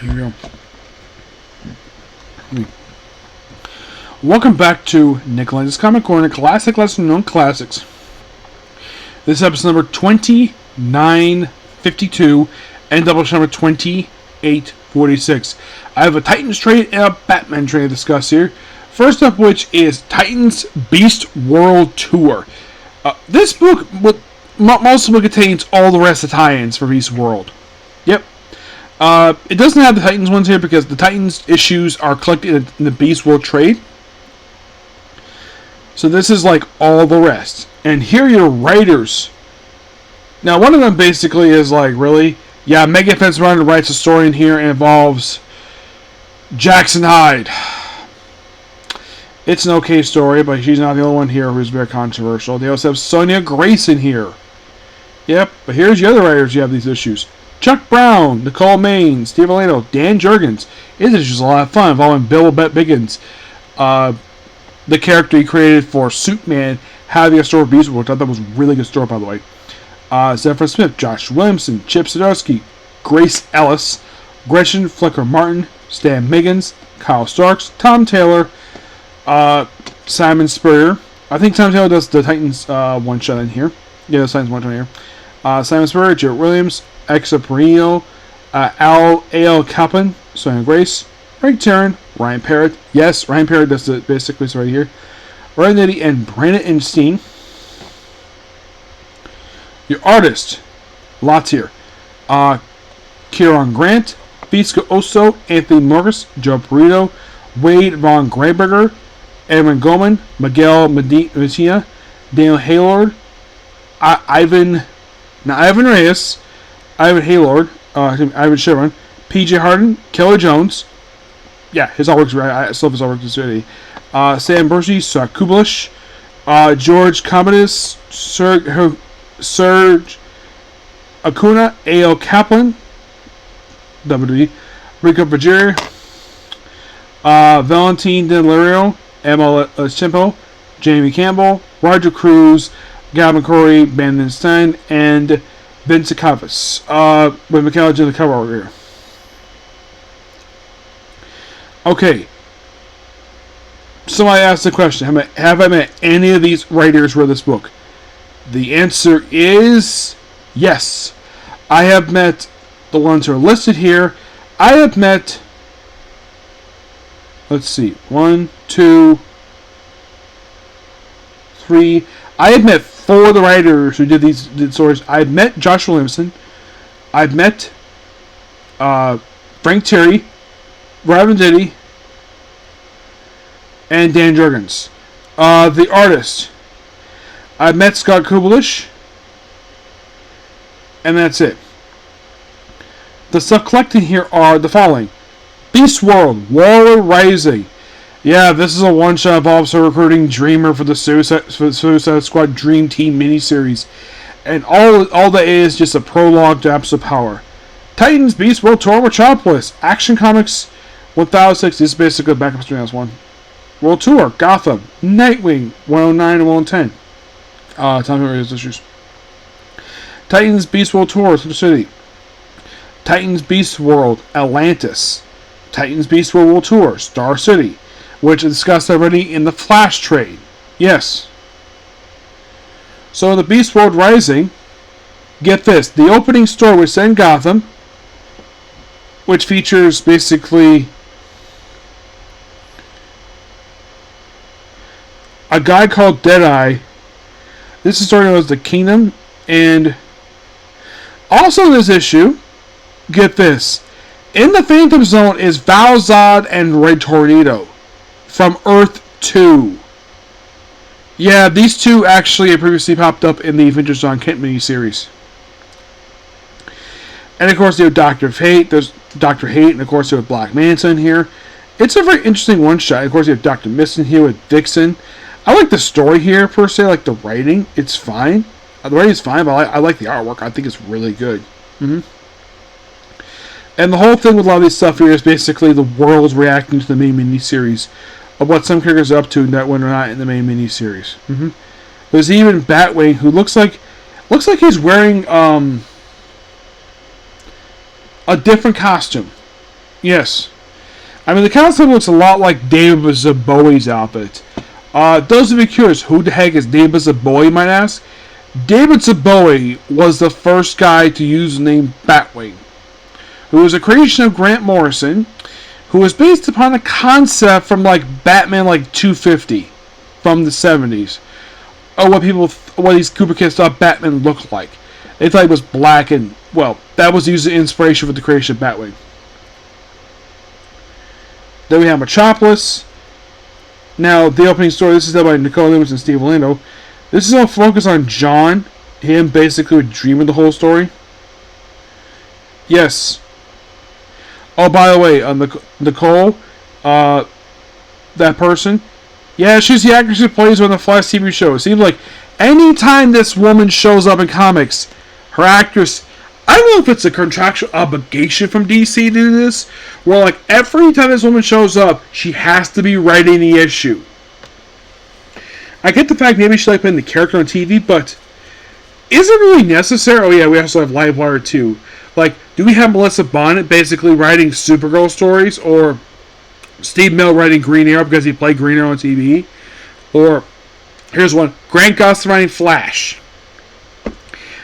Here we go. Welcome back to Nick Lenz's Comic Corner, classic lesser known classics. This is episode number 2952 and Doubleshot number 2846. I have a Titans trade and a Batman trade to discuss here. First up, which is Titans Beast World Tour. This book, most of it contains all the rest of the tie-ins for Beast World. Yep. It doesn't have the Titans ones here because the Titans issues are collected in the Beast World trade. So this is like all the rest. And here are your writers. Now one of them basically is like, really? Yeah, Mega Fence Runner writes a story in here and involves Jackson Hyde. It's an okay story, but she's not the only one here who's very controversial. They also have Sonia Grayson here. Yep, but here's the other writers you have these issues. Chuck Brown, Nicole Main, Steve Alano, Dan Jurgens. His issues a lot of fun involving Bill Biggins. The character he created for Superman, having a story of Beast World, which I thought was a really good story, by the way. Zephyr Smith, Josh Williamson, Chip Zdarsky, Grace Ellis, Gretchen Flicker Martin, Stan Miggins, Kyle Starks, Tom Taylor, Simon Spurrier. I think Tom Taylor does the Titans one-shot in here. Yeah, the Titans one-shot here. Simon Spurrier, Jarrett Williams, Exa Perino, A.L. Kaplan, Sonia Grace, Frank Tarrant, Ryan Parrott. Yes, Ryan Parrott does the basically right here. Ryan Nitty and Brandon Einstein. Your artist, lots here. Kieran Grant, Visca Oso, Anthony Morris, Joe Perito, Wade Von Grayberger, Edwin Goldman, Miguel Medina, Daniel Haylord, Ivan Reyes, Ivan Haylord, Ivan Chevron, PJ Harden, Kelly Jones. Yeah, his artwork's right. I still have his artwork this already. Sam Bergy, Kublish, George Commodus, Serge Acuna, A.L. Kaplan, WD, Rico Berger, Valentin Delario, Emma Simpo, Jamie Campbell, Roger Cruz, Gavin Corey, Brandon Stein, and Vince Cavas, with McCallum in the cover over here. Okay. Somebody asked the question, have I met any of these writers for this book? The answer is yes. I have met the ones who are listed here. I have met, let's see, 1, 2, 3. I have met 4 of the writers who did these stories. I've met Josh Williamson. I've met Frank Terry, Robin Diddy, and Dan Jurgens. The artist, I've met Scott Kublish, and that's it. The stuff collected here are the following: Beast World, War Rising. Yeah, this is a one-shot involves her recruiting Dreamer for the Suicide Squad Dream Team miniseries, and all that is just a prologue to Episode Power. Titans Beast World Tour Metropolis, Action Comics 1006. This is basically a backup story as one. World Tour, Gotham, Nightwing 109 and 110. Tell me what issues. Titans Beast World Tour, Center City. Titans Beast World, Atlantis. Titans Beast World Tour, Star City, which is discussed already in the Flash trade. Yes. So in the Beast World Rising, get this. The opening story was set in Gotham, which features basically a guy called Deadeye. This is story known as the Kingdom. And also in this issue, get this. In the Phantom Zone is Val-Zod and Red Tornado from Earth 2. Yeah, these two actually had previously popped up in the Adventures on Kent miniseries. And of course, you have Dr. Fate. There's Dr. Hate, and of course, you have Black Manta in here. It's a very interesting one-shot. Of course, you have Dr. Mist in here with Vixen. I like the story here, per se. I like the writing. It's fine. The writing is fine, but I like the artwork. I think it's really good. And the whole thing with a lot of this stuff here is basically the world's reacting to the main miniseries of what some characters are up to that when they're not in the main miniseries. There's even Batwing, who looks like he's wearing a different costume. Yes. I mean, the concept looks a lot like David Bowie's outfit. Those of you curious, who the heck is David Bowie, you might ask? David Bowie was the first guy to use the name Batwing, who was a creation of Grant Morrison, who was based upon a concept from like Batman like 250 from the 70s. Or what these Cooper kids thought Batman looked like. They thought he was black and, well, that was used as inspiration for the creation of Batwing. Then we have Metropolis. Now, the opening story, this is done by Nicole Lewis and Steve Orlando. This is all focused on John, him basically dreaming the whole story. Yes. Oh, by the way, Nicole, that person, yeah, she's the actress who plays on the Flash TV show. It seems like anytime this woman shows up in comics, her actress, I don't know if it's a contractual obligation from DC to do this, where like every time this woman shows up, she has to be writing the issue. I get the fact maybe she like playing the character on TV, but is it really necessary? Oh yeah, we also have Livewire too. Like, do we have Melissa Bonnet basically writing Supergirl stories, or Steve Mill writing Green Arrow because he played Green Arrow on TV? Or, here's one, Grant Gustin writing Flash.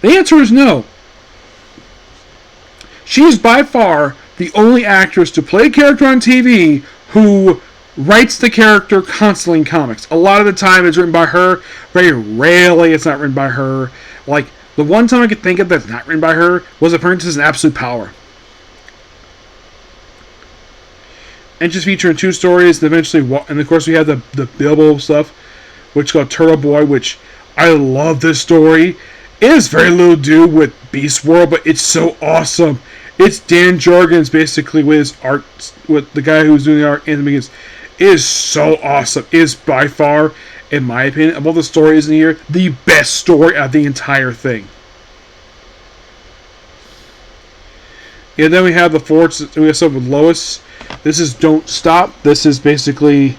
The answer is no. She is by far the only actress to play a character on TV who writes the character constantly in comics. A lot of the time it's written by her. Very rarely it's not written by her. Like, the one time I could think of that's not written by her was Appearances in Absolute Power. And just featuring 2 stories, and eventually, and of course we have the Bilbo stuff, which is called Turtle Boy, which I love this story. It is very little to do with Beast World, but it's so awesome. It's Dan Jorgens basically with his art, with the guy who's doing the art in the beginning. It is so awesome. It is by far, in my opinion, of all the stories in here, the best story of the entire thing. Yeah, then we have the Forts. We have something with Lois. This is Don't Stop. This is basically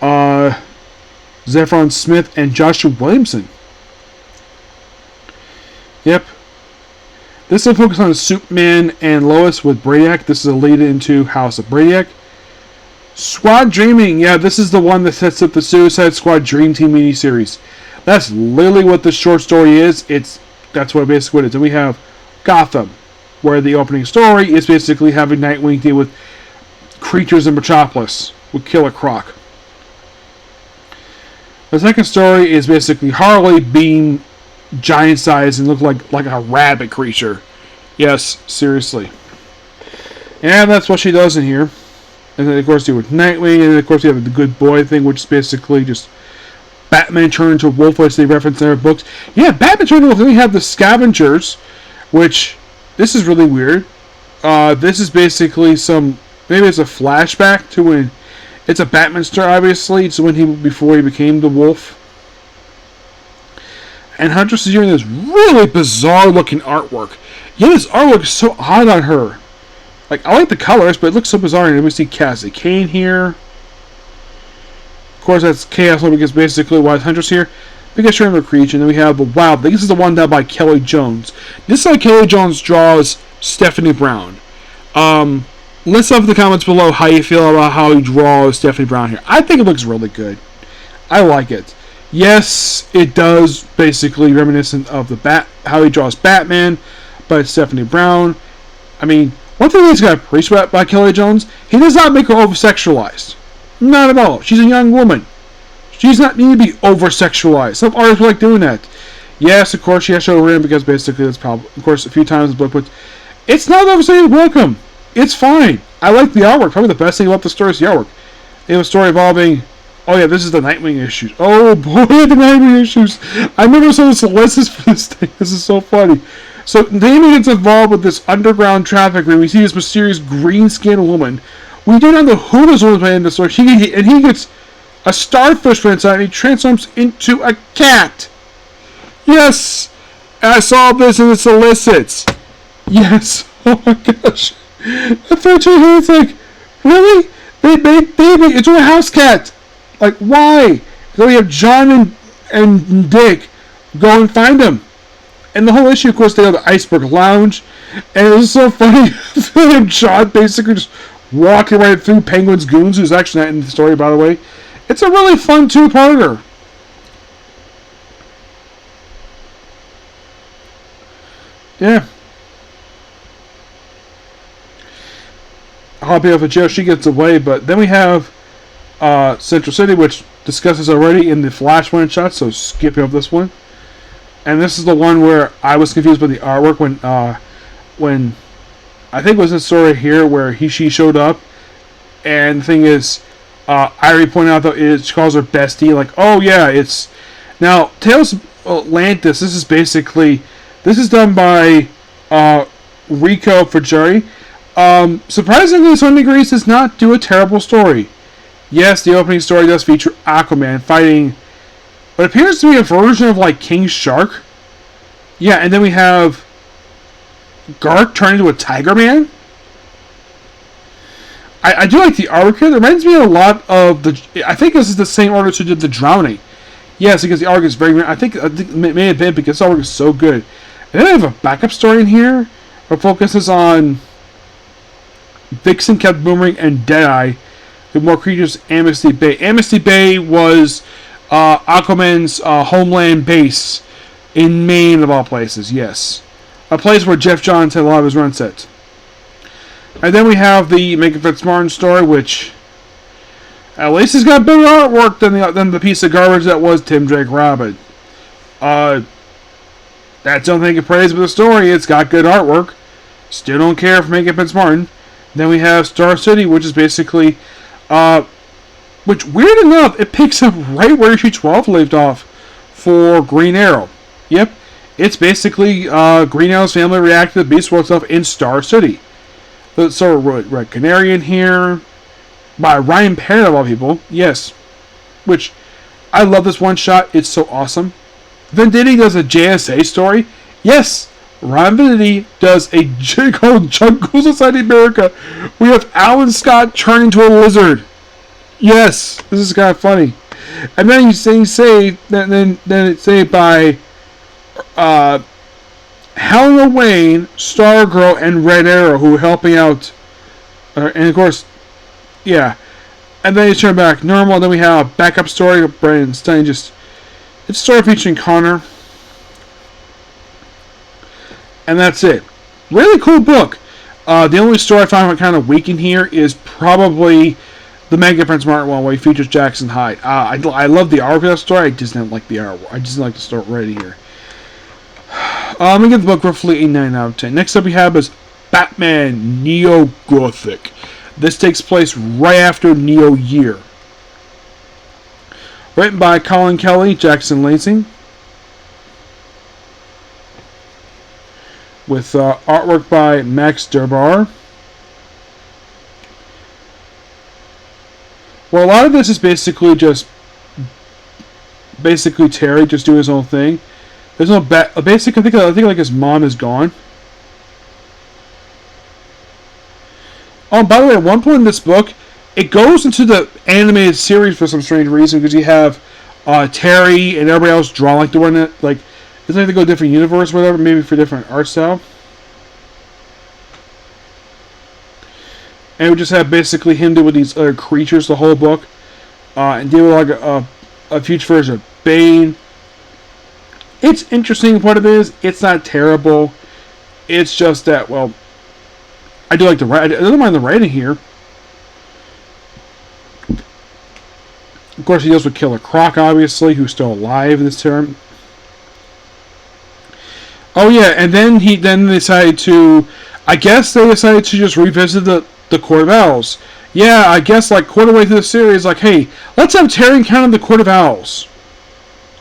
Zephron Smith and Joshua Williamson. Yep. This will focus on Superman and Lois with Brainiac. This is a lead into House of Brainiac. Squad Dreaming. Yeah, this is the one that sets up the Suicide Squad Dream Team miniseries. That's literally what the short story is. That's what basically what it is. And we have Gotham, where the opening story is basically having Nightwing deal with creatures in Metropolis with Killer Croc. The second story is basically Harley being giant size and look like a rabbit creature. Yes, seriously. And that's what she does in here. And then of course you with Nightwing, and then of course you have the Good Boy thing, which is basically just Batman turned into a wolf, which they reference in their books. Yeah, Batman turned into a wolf. Then we have the Scavengers, which this is really weird. This is basically maybe it's a flashback to when it's a Batman story. Obviously, it's before he became the wolf. And Huntress is doing this really bizarre looking artwork. Yeah, this artwork is so odd on her. Like, I like the colors, but it looks so bizarre. And we see Cassie Kane here. Of course, that's Chaos because basically why is Huntress here? Because you're in the creature. And then we have the Wild. This is the one done by Kelly Jones. This is how Kelly Jones draws Stephanie Brown. Let's know in the comments below how you feel about how he draws Stephanie Brown here. I think it looks really good. I like it. Yes, it does basically reminiscent of how he draws Batman, but it's Stephanie Brown. I mean, one thing that's got appreciated by Kelly Jones, he does not make her over-sexualized. Not at all. She's a young woman. She does not need to be over-sexualized. Some artists like doing that. Yes, of course, she has to show her in because basically that's probably, of course, a few times the book, but it's not overstated welcome. It's fine. I like the artwork. Probably the best thing about the story is the artwork. They have a story involving... Oh yeah, this is the Nightwing issues. Oh boy, the Nightwing issues. I remember some of the solicits for this thing. This is so funny. So Damien gets involved with this underground traffic ring. We see this mysterious green-skinned woman. We do not know who this woman's in the story. And he gets a starfish from inside and he transforms into a cat. Yes! I saw this in the solicits. Yes. Oh my gosh. The third here, it's like, really? They made baby into a house cat. Like, why? So we have John and Dick go and find him. And the whole issue, of course, they have the Iceberg Lounge. And it was so funny. John basically just walking right through Penguin's goons, who's actually not in the story, by the way. It's a really fun two-parter. Yeah. Hoppy off of jail, she gets away, but then we have Central City, which discusses already in the Flash one-shot, so skipping up this one. And this is the one where I was confused by the artwork when I think it was this story here where she showed up, and the thing is, Irie pointed out that she calls her bestie, like, oh yeah, it's now Tales of Atlantis. This is done by Rico Fajari. Surprisingly, to some degrees, does not do a terrible story. Yes, the opening story does feature Aquaman fighting what appears to be a version of like King Shark. Yeah, and then we have Gark turn into a Tiger Man. I do like the artwork here. It reminds me a lot of the. I think this is the same artist who did The Drowning. Yes, because the artwork is very. I think it may have been because the artwork is so good. And then I have a backup story in here that focuses on Vixen, Captain Boomerang, and Deadeye. With more creatures, Amnesty Bay. Amnesty Bay was Aquaman's homeland base in Maine, of all places. Yes, a place where Jeff Johns had a lot of his run sets. And then we have the Megan Fitzmartin story, which at least has got better artwork than the piece of garbage that was Tim Drake Rabbit. That's the only thing I can praise about the story. It's got good artwork. Still don't care for Megan Fitzmartin. Then we have Star City, which is basically, which weird enough, it picks up right where issue 12 left off for Green Arrow. Yep, it's basically Green Arrow's family reacted to Beast World stuff in Star City. So Red Canary in here by Ryan Parrott of all people. Yes, which I love this one shot. It's so awesome. Venditti does a JSA story. Yes, Ryan Venditti does a J called Jungle Society America. We have Alan Scott turn into a lizard. Yes, this is kind of funny. And then then it's saved by Helena Wayne, Stargirl, and Red Arrow, who are helping out. And of course, yeah. And then you turn back normal. And then we have a backup story of Brandon Stein. It's a story featuring Connor. And that's it. Really cool book. The only story I find kind of weak in here is probably the Mega Prince Martin one where he features Jackson Hyde. I love the art of that story. I just didn't like the art. I just didn't like the story right here. Let me give the book roughly a 9 out of 10. Next up we have is Batman Neo-Gothic. This takes place right after Neo Year. Written by Colin Kelly, Jackson Lansing. With artwork by Max Derbar. Well, a lot of this is basically Terry just doing his own thing. There's no basic. I think like his mom is gone. Oh, by the way, at one point in this book, it goes into the animated series for some strange reason because you have Terry and everybody else draw like the one that like. It's like they go different universe or whatever, maybe for different art style. And we just have basically him deal with these other creatures the whole book. And deal with like a future version of Bane. It's interesting what it is. It's not terrible. It's just that, well, I do like the writing. I don't mind the writing here. Of course, he deals with Killer Croc, obviously, who's still alive in this term. Oh yeah, and then they decided to, I guess they decided to just revisit the Court of Owls. Yeah, I guess like quarter way through the series, like, hey, let's have Terry encounter the Court of Owls.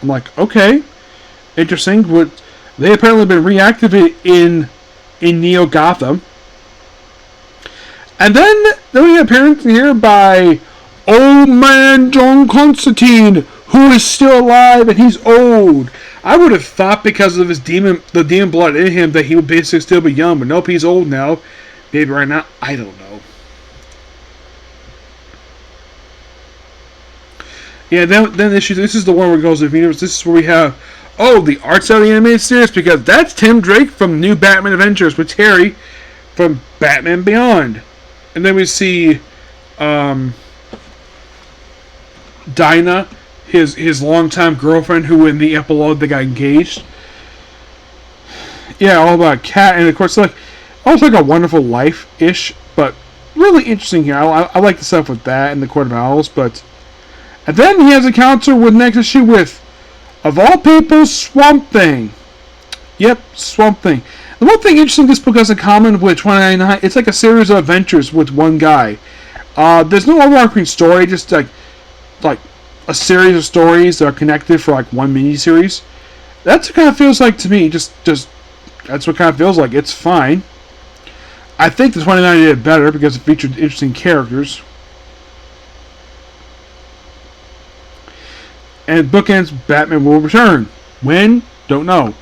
I'm like, okay, interesting. But they apparently been reactivated in Neo-Gotham. And then we have appearance here by Old Man John Constantine, who is still alive and he's old. I would have thought because of the demon blood in him that he would basically still be young, but nope, he's old now. Maybe right now, I don't know. Yeah, then this is the one where it goes to the universe. This is where we have, the art style of the animated series, because that's Tim Drake from New Batman Adventures with Terry from Batman Beyond. And then we see Dinah, his longtime girlfriend, who in the epilogue they got engaged. Yeah, all about Cat, and of course, like, almost like A Wonderful Life-ish, but really interesting here. I like the stuff with that and the Court of Owls, but... And then he has a encounter with next issue with, of all people, Swamp Thing. Yep, Swamp Thing. The one thing interesting this book has in common with 2099, it's like a series of adventures with one guy. There's no overarching story, just like a series of stories that are connected for like one miniseries. That's what kind of feels like to me. Just that's what kind of feels like. It's fine. I think the 29 did it better because it featured interesting characters. And bookends, Batman will return. When? Don't know.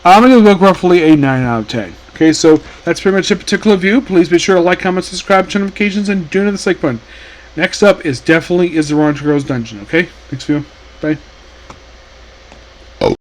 I'm going to give the book roughly a 9 out of 10. Okay, so that's pretty much a particular view. Please be sure to like, comment, subscribe, turn notifications, and do another like button. Next up is definitely Is the Wrong Girl's Dungeon. Okay, next view. Bye.